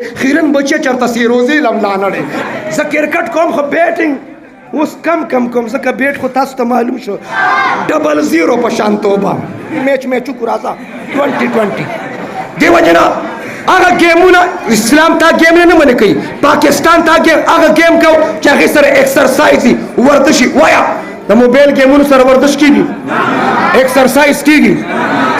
خیرن بچه چرته سیروزی لم لانړې زه کرکټ کوم خو بیټینګ اوس کم ځکه بیټ خو تاسو ته معلوم شو 0-0 په شان توبه میچ کو راځه 2020 دیو جنا هغه گیمونه اسلام تا گیم نه منې کوي پاکستان تا هغه گیم کو چې هغې سره ایکسرسایز ورزشي وایا د موبایل گیمونو سره ورزش کیږي ایکسرسایز کیږي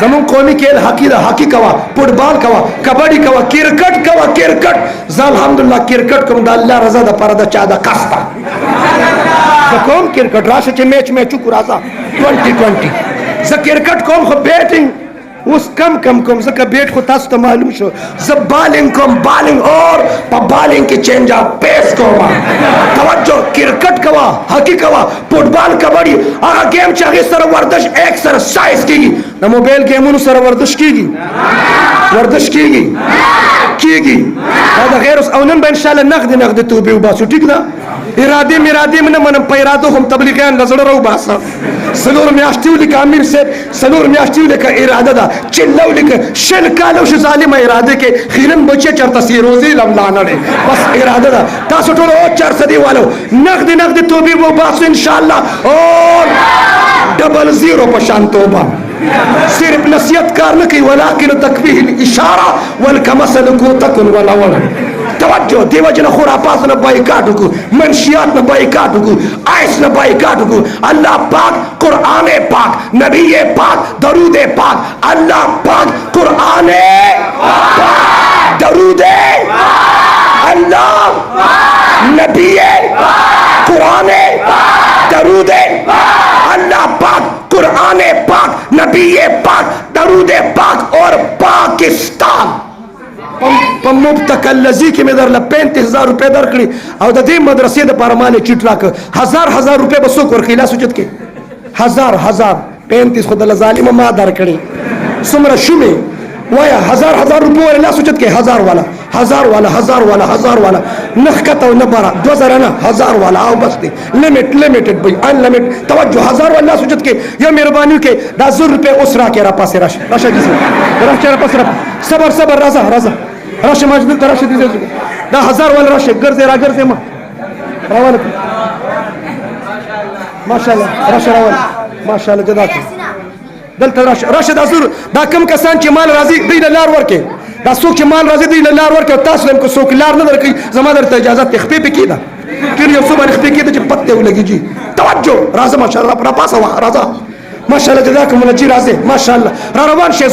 زمون قومي کھیل هاکی دا هاکی کوا فوټبال کوا کبډي کوا کرکټ کوا کرکټ زه الحمدلله کرکټ کوم د الله رضا د پاره د چا د کاستا زه کوم کرکټ راشه چې میچ کو راځه 2020 زه کرکټ کوم خو بیټینګ اوس کم ځکه بیٹ خو تاسو ته معلوم شو زه بالینګ کوم بالینګ اور په بالینګ کې چینج اپ پیس کوم توجه کرکټ کوا هاکی کوا فوټبال کبډي هغه گیم چې هغې سره ورزش ایکسرسایز کیږي د موبایل گیمونو سره ورزش کیږي دا د غیر او نن به انشاءالله نغد توبې وباسو ټیک ده ارادې مې نه منم په ارادو هم تبلیغیان له زړه راوباسه څلور میاشتې ولیکه امیر صاحب څلور میاشتې ولیکه اراده ده چله ولیکه شل کاله وشو ظالمه اراده کې خیرن بچې چېرته سیروزې لم لانړې بس اراده ده تاسو ټولو 400 والو نغد توبې وباسو انشاءالله اور 0-0 په شان توبه صرف نصیحت کار نه کوي ولکن تکفیه الاشاره والکمثل کوتکن ولول توجه دیو جن خرافات نه بایکاټ وکړو منشیات نه بایکاټ وکړو آیس نه بایکاټ وکړو الله پاک قرآن پاک نبی پاک درود پاک الله پاک قرآن پاک درود الله نبی قرآن درود اللہ پاک قرآن پاک نبی پاک درود پاک اور پاکستان په مبتکا الذی کې مې درله 35,000 روپۍ درکړي او د دې مدرسې دپاره ما لې چیټ راکړه 1000 روپۍ به څوک ورکوي لاس اوچت کې 35 خو دله ظالمه ما درکړي څومره شومې وایه 1000 روپۍ ولې لاس اوچت کې 1000 والا نه ښکته او نه بره 2000 نه 1000 والا او بس دی لیمیټډ بی انلیمیټ توجه 1000 والا لاس اوچت کې یا مهرباني وکړئ دا 1000 روپۍ اوس راکړې راپاسې راشه راپاسې صبر راځه راشه ما دلته راشه دا 1000 والا راشه راګرځې ما راواله ماشاءالله راشه راواله ماشاءالله جزاک دلته راشه دا کم کسان چې مال راځي دوی له لار ورکړي دا څوک چې مال راځي دوی له لار ورکړي تاسو هم که څوک لار نه درکوي زما درته اجازه ته خپې پکې ده ټول یو څه باندې خپې کېده چې پت دی ولګېږي توجه راځه ماشاءالله راپاسه وه راځه ماشاءالله جزاکم الله جی راځئ ماشاءالله را روان شئ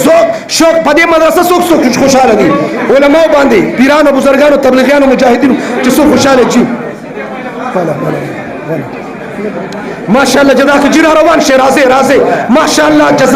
شوق په دې مدرسه څوک خوشحاله دي علماو باندې پیرانو بزرګانو تبلیغیانو مجاهدینو چې څوک خوشحاله جي ماشاءالله جزاک جی را روان شئ راځئ ماشاءالله جزاک